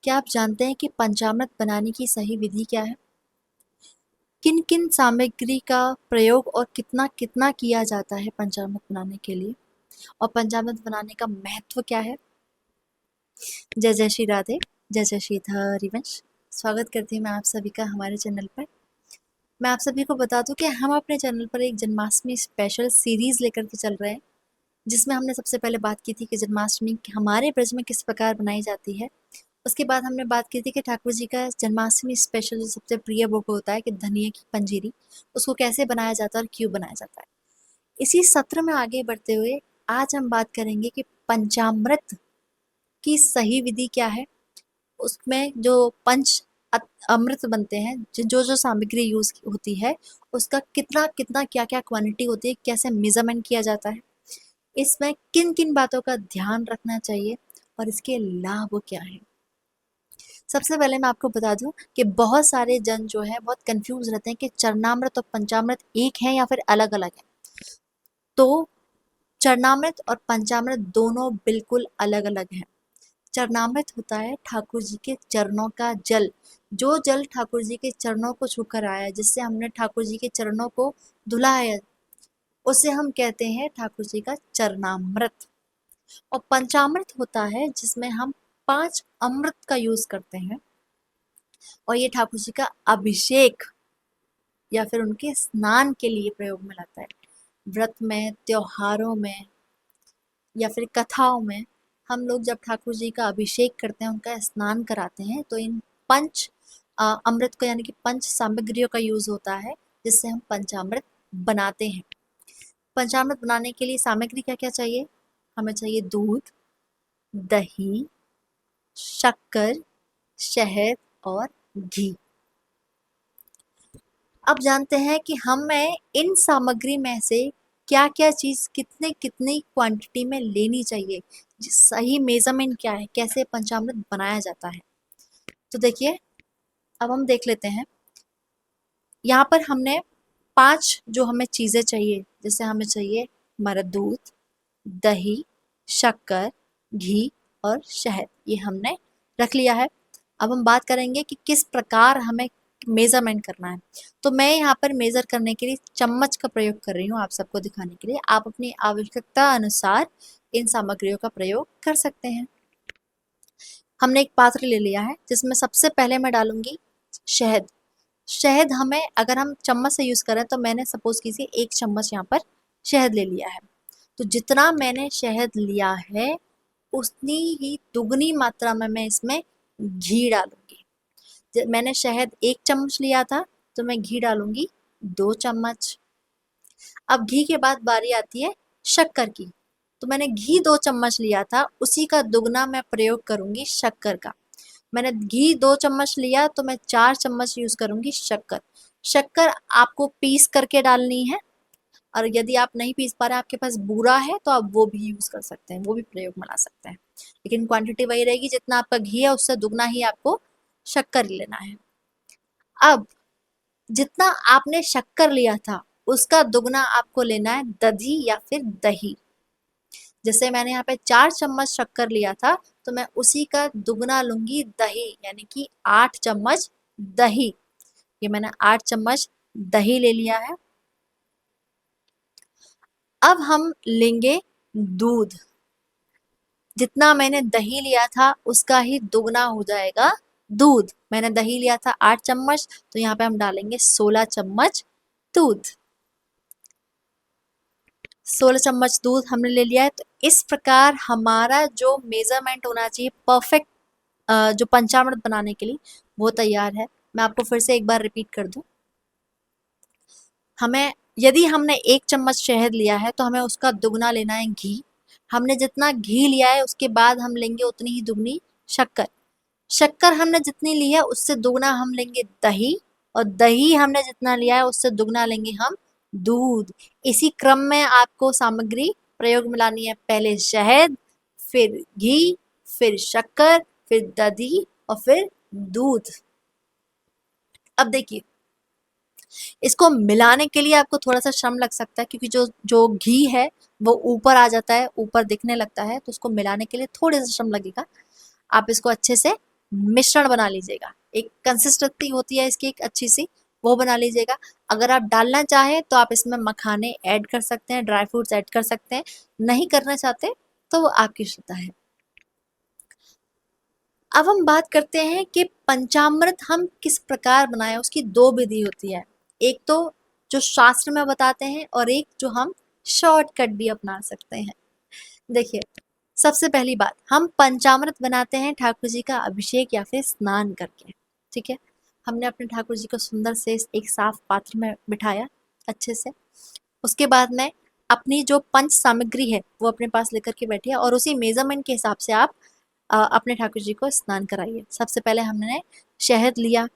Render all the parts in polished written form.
क्या आप जानते हैं कि पंचामृत बनाने की सही विधि क्या है? किन किन सामग्री का प्रयोग और कितना कितना किया जाता है पंचामृत बनाने के लिए? और पंचामृत बनाने का महत्व क्या है? जय जय श्री राधे, जय जय श्री हरिवंश। स्वागत करती हूँ मैं आप सभी का हमारे चैनल पर। मैं आप सभी को बता दूं कि हम अपने चैनल पर एक जन्माष्टमी स्पेशल सीरीज लेकर के चल रहे हैं, जिसमें हमने सबसे पहले बात की थी कि जन्माष्टमी हमारे ब्रज में किस प्रकार बनाई जाती है। उसके बाद हमने बात की थी कि ठाकुर जी का जन्माष्टमी स्पेशल जो सबसे प्रिय भोग होता है कि धनिया की पंजीरी, उसको कैसे बनाया जाता है और क्यों बनाया जाता है। इसी सत्र में आगे बढ़ते हुए आज हम बात करेंगे कि पंचामृत की सही विधि क्या है। उसमें जो पंच अमृत बनते हैं, जो जो सामग्री यूज होती है, उसका कितना कितना क्या क्या क्वांटिटी होती है, कैसे मेजरमेंट किया जाता है, इसमें किन किन बातों का ध्यान रखना चाहिए और इसके लाभ क्या है। सबसे पहले मैं आपको बता दूं कि बहुत सारे जन जो है बहुत कंफ्यूज रहते हैं कि चरणामृत और पंचामृत एक है या फिर अलग अलग है। तो चरणामृत और पंचामृत दोनों बिल्कुल अलग अलग हैं। चरणामृत होता है ठाकुर जी के चरणों का जल, जो जल ठाकुर जी के चरणों को छूकर आया, जिससे हमने ठाकुर जी के चरणों को धुला है, उसे हम कहते हैं ठाकुर जी का चरणामृत। और पंचामृत होता है जिसमें हम 5 अमृत का यूज करते हैं, और ये ठाकुर जी का अभिषेक या फिर उनके स्नान के लिए प्रयोग में लाता है। व्रत में, त्योहारों में या फिर कथाओं में हम लोग जब ठाकुर जी का अभिषेक करते हैं, उनका स्नान कराते हैं, तो इन पंच अमृत को यानी कि पंच सामग्रियों का यूज होता है, जिससे हम पंचामृत बनाते हैं। पंचामृत बनाने के लिए सामग्री क्या क्या चाहिए? हमें चाहिए दूध, दही, शक्कर, शहद और घी। अब जानते हैं कि हमें इन सामग्री में से क्या क्या चीज कितने कितनी क्वांटिटी में लेनी चाहिए, सही मेजरमेंट क्या है, कैसे पंचामृत बनाया जाता है। तो देखिए, अब हम देख लेते हैं। यहाँ पर हमने 5 जो हमें चीजें चाहिए, जैसे हमें चाहिए हमारा दूध, दही, शक्कर, घी और शहद, ये हमने रख लिया है। अब हम बात करेंगे कि किस प्रकार हमें मेजरमेंट करना है। तो मैं यहाँ पर मेजर करने के लिए चम्मच का प्रयोग कर रही हूँ आप सबको दिखाने के लिए। आप अपनी आवश्यकता अनुसार इन सामग्रियों का प्रयोग कर सकते हैं। हमने एक पात्र ले लिया है जिसमें सबसे पहले मैं डालूंगी शहद। शहद हमें, अगर हम चम्मच से यूज करें, तो मैंने सपोज कीजिए 1 चम्मच यहाँ पर शहद ले लिया है। तो जितना मैंने शहद लिया है, उतनी ही दुगनी मात्रा में मैं इसमें घी डालूंगी। मैंने शहद 1 चम्मच लिया था, तो मैं घी डालूंगी 2 चम्मच। अब घी के बाद बारी आती है शक्कर की। तो मैंने घी 2 चम्मच लिया था, उसी का दुगना मैं प्रयोग करूंगी शक्कर का। मैंने घी 2 चम्मच लिया, तो मैं 4 चम्मच यूज करूंगी शक्कर। शक्कर आपको पीस करके डालनी है, और यदि आप नहीं पीस पा रहे, आपके पास बूरा है, तो आप वो भी यूज कर सकते हैं, वो भी प्रयोग में ला सकते हैं। लेकिन क्वांटिटी वही रहेगी, जितना आपका घी है उससे दुगना ही आपको शक्कर लेना है। अब जितना आपने शक्कर लिया था, उसका दुगना आपको लेना है दधी या फिर दही। जैसे मैंने यहाँ पे 4 चम्मच शक्कर लिया था, तो मैं उसी का दुगना लूंगी दही, यानी कि 8 चम्मच दही। ये मैंने 8 चम्मच दही ले लिया है। अब हम लेंगे दूध। जितना मैंने दही लिया था, उसका ही दुगना हो जाएगा दूध। मैंने दही लिया था 8 चम्मच, तो यहाँ पे हम डालेंगे 16 चम्मच दूध। 16 चम्मच दूध हमने ले लिया है। तो इस प्रकार हमारा जो मेजरमेंट होना चाहिए परफेक्ट, जो पंचामृत बनाने के लिए, वो तैयार है। मैं आपको फिर से एक बार रिपीट कर दूं। हमें, यदि हमने 1 चम्मच शहद लिया है, तो हमें उसका दुगना लेना है घी। हमने जितना घी लिया है, उसके बाद हम लेंगे उतनी ही दुगनी शक्कर। शक्कर हमने जितनी ली है, उससे दुगना हम लेंगे दही, और दही हमने जितना लिया है, उससे दुगना लेंगे हम दूध। इसी क्रम में आपको सामग्री प्रयोग में लानी है। पहले शहद, फिर घी, फिर शक्कर, फिर दही और फिर दूध। अब देखिए, इसको मिलाने के लिए आपको थोड़ा सा श्रम लग सकता है, क्योंकि जो जो घी है वो ऊपर आ जाता है, ऊपर दिखने लगता है, तो उसको मिलाने के लिए थोड़ा सा श्रम लगेगा। आप इसको अच्छे से मिश्रण बना लीजिएगा, एक कंसिस्टेंसी होती है इसकी एक अच्छी सी, वो बना लीजिएगा। अगर आप डालना चाहें तो आप इसमें मखाने ऐड कर सकते हैं, ड्राई फ्रूट्स ऐड कर सकते हैं, नहीं करना चाहते तो वो आपकी श्रद्धा है। अब हम बात करते हैं कि पंचामृत हम किस प्रकार बनाएं। उसकी दो विधि होती है, एक तो जो शास्त्र में बताते हैं और एक जो हम शॉर्टकट भी अपना सकते हैं। देखिए, सबसे पहली बात, हम पंचामृत बनाते हैं ठाकुर जी का अभिषेक या फिर स्नान करके। ठीक है, हमने अपने ठाकुर जी को सुंदर से एक साफ पात्र में बिठाया अच्छे से। उसके बाद में अपनी जो पंच सामग्री है वो अपने पास लेकर के बैठिए और उसी मेजरमेंट के हिसाब से आप अपने ठाकुर जी को स्नान कराइए। सबसे पहले हमने शहद लिया,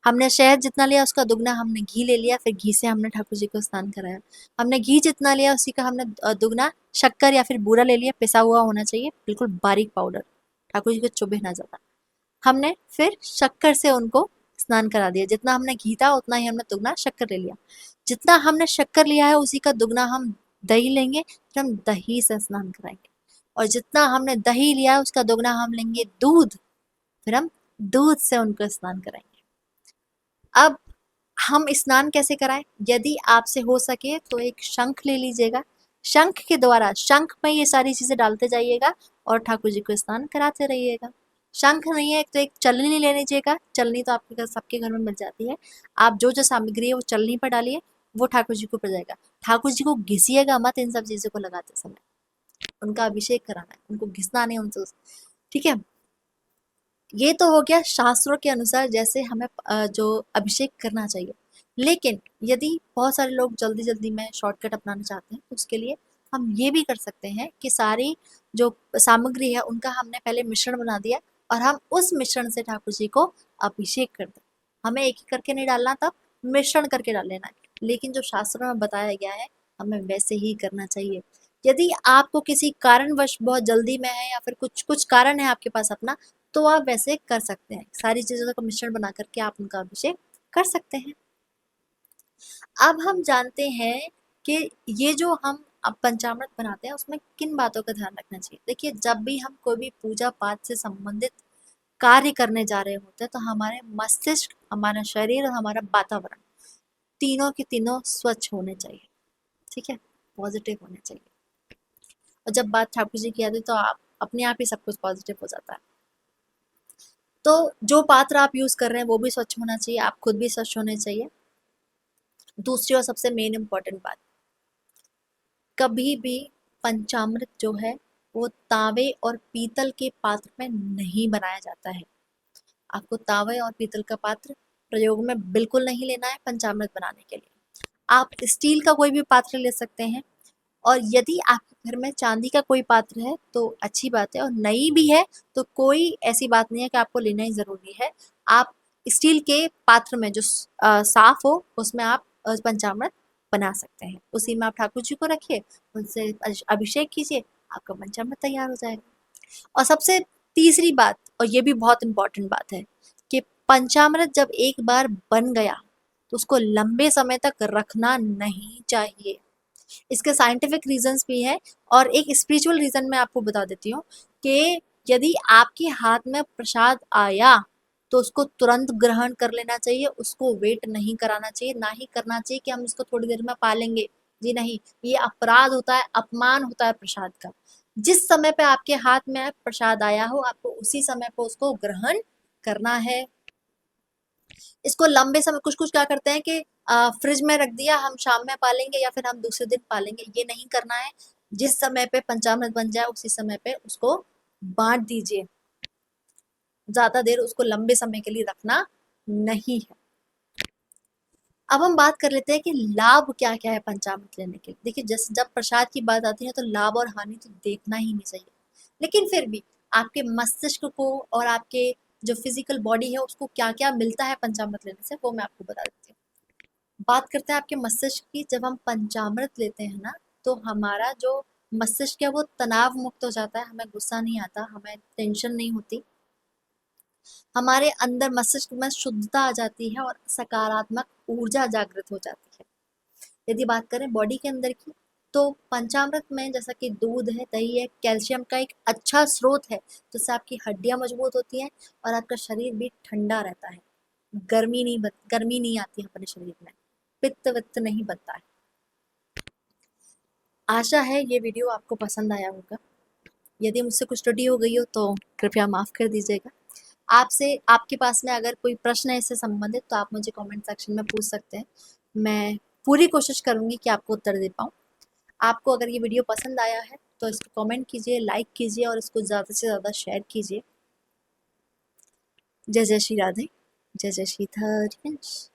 हमने शहद जितना लिया उसका दुगना हमने घी ले लिया, फिर घी से हमने ठाकुर जी को स्नान कराया। हमने घी जितना लिया उसी का हमने दुगना शक्कर या फिर बूरा ले लिया, पिसा हुआ होना चाहिए, बिल्कुल बारीक पाउडर, ठाकुर जी को चुभे ना ज़्यादा। हमने फिर शक्कर से उनको स्नान करा दिया, जितना हमने घी था उतना ही हमने दुगना शक्कर ले लिया। जितना हमने शक्कर लिया है उसी का दुगना हम दही लेंगे, फिर हम दही से स्नान कराएंगे। और जितना हमने दही लिया है उसका दोगुना हम लेंगे दूध, फिर हम दूध से उनको स्नान कराएंगे। अब हम स्नान कैसे कराएं? यदि आपसे हो सके तो एक शंख ले लीजिएगा, शंख के द्वारा शंख में ये सारी चीजें डालते जाइएगा और ठाकुर जी को स्नान कराते रहिएगा। शंख नहीं है तो एक चलनी ले लीजिएगा, चलनी तो आपके घर सबके घर में मिल जाती है। आप जो जो सामग्री है वो चलनी पर डालिए, वो ठाकुर जी को पड़ जाएगा। ठाकुर जी को घिसिएगा मत इन सब चीजों को लगाते समय, उनका अभिषेक कराना है, उनको घिसना नहीं उनसे। ठीक है, ये तो हो गया शास्त्रों के अनुसार जैसे हमें जो अभिषेक करना चाहिए। लेकिन यदि बहुत सारे लोग जल्दी जल्दी में शॉर्टकट अपनाना चाहते हैं तो उसके लिए हम ये भी कर सकते हैं कि सारी जो सामग्री है उनका हमने पहले मिश्रण बना दिया और हम उस मिश्रण से ठाकुर जी को अभिषेक कर दें। हमें एक एक करके नहीं डालना, तब मिश्रण करके डाल लेना है, लेकिन जो शास्त्रों में बताया गया है हमें वैसे ही करना चाहिए। यदि आपको किसी कारणवश बहुत जल्दी में है या फिर कुछ कुछ कारण है आपके पास अपना, तो आप वैसे कर सकते हैं, सारी चीजों का मिश्रण बना करके आप उनका अभिषेक कर सकते हैं। अब हम जानते हैं कि ये जो हम अब पंचामृत बनाते हैं उसमें किन बातों का ध्यान रखना चाहिए। देखिए, जब भी हम कोई भी पूजा पाठ से संबंधित कार्य करने जा रहे होते हैं तो हमारे मस्तिष्क, हमारा शरीर और हमारा वातावरण तीनों के तीनों स्वच्छ होने चाहिए। ठीक है, पॉजिटिव होने चाहिए। और जब बात ठाकुर जी की आती है तो आप अपने आप ही सब कुछ पॉजिटिव हो जाता है। तो जो पात्र आप यूज कर रहे हैं वो भी स्वच्छ होना चाहिए, आप खुद भी स्वच्छ होने चाहिए। दूसरी और सबसे मेन इंपॉर्टेंट बात, कभी भी पंचामृत जो है वो तावे और पीतल के पात्र में नहीं बनाया जाता है। आपको तावे और पीतल का पात्र प्रयोग में बिल्कुल नहीं लेना है पंचामृत बनाने के लिए। आप स्टील का कोई भी पात्र ले सकते हैं, और यदि आपके घर में चांदी का कोई पात्र है तो अच्छी बात है, और नई भी है तो कोई ऐसी बात नहीं है कि आपको लेना ही जरूरी है। आप स्टील के पात्र में जो साफ हो उसमें आप पंचामृत बना सकते हैं, उसी में आप ठाकुर जी को रखिए, उनसे अभिषेक कीजिए, आपका पंचामृत तैयार हो जाएगा। और सबसे तीसरी बात, और ये भी बहुत इंपॉर्टेंट बात है, कि पंचामृत जब एक बार बन गया तो उसको लंबे समय तक रखना नहीं चाहिए। इसके साइंटिफिक रीजंस भी हैं, और एक स्पिरिचुअल रीजन मैं आपको बता देती हूँ कि यदि आपके हाथ में प्रसाद आया तो उसको तुरंत ग्रहण कर लेना चाहिए, उसको वेट नहीं कराना चाहिए, ना ही करना चाहिए कि हम इसको थोड़ी देर में पालेंगे। जी नहीं, ये अपराध होता है, अपमान होता है प्रसाद का। जिस समय पे आपके हाथ में प्रसाद आया हो आपको उसी समय पे उसको ग्रहण करना है। इसको लंबे समय, कुछ कुछ क्या करते हैं कि फ्रिज में रख दिया, हम शाम में पालेंगे या फिर हम दूसरे दिन पालेंगे, ये नहीं करना है। जिस समय पे पंचामृत बन जाए उसी समय पे उसको बांट दीजिए, ज्यादा देर उसको लंबे समय के लिए रखना नहीं है। अब हम बात कर लेते हैं कि लाभ क्या क्या है पंचामृत लेने के लिए। देखिए, जैसे जब प्रसाद की बात आती है तो लाभ और हानि तो देखना ही नहीं चाहिए, लेकिन फिर भी आपके मस्तिष्क को और आपके जो फिजिकल बॉडी है उसको क्या क्या मिलता है पंचामृत लेने से, वो मैं आपको बता देती हूँ। बात करते हैं आपके मस्तिष्क की। जब हम पंचामृत लेते हैं ना तो हमारा जो मस्तिष्क है वो तनाव मुक्त हो जाता है, हमें गुस्सा नहीं आता, हमें टेंशन नहीं होती, हमारे अंदर मस्तिष्क में शुद्धता आ जाती है और सकारात्मक ऊर्जा जागृत हो जाती है। यदि बात करें बॉडी के अंदर की, तो पंचामृत में जैसा कि दूध है, दही है, कैल्शियम का एक अच्छा स्रोत है, जिससे आपकी हड्डियां मजबूत होती हैं और आपका शरीर भी ठंडा रहता है। गर्मी नहीं आती है अपने शरीर में, पित्त वित्त नहीं बनता है। आशा है ये वीडियो आपको पसंद आया होगा। यदि मुझसे कुछ त्रुटि हो गई हो तो कृपया माफ़ कर दीजिएगा। आपसे आपके पास में अगर कोई प्रश्न है इससे संबंधित तो आप मुझे कमेंट सेक्शन में पूछ सकते हैं। मैं पूरी कोशिश करूँगी कि आपको उत्तर दे पाऊँ। आपको अगर ये वीडियो पसंद आया है तो इसको कमेंट कीजिए, लाइक कीजिए और इसको ज़्यादा से ज़्यादा शेयर कीजिए। जय जय श्री राधे, जय जय श्री हरिवंश।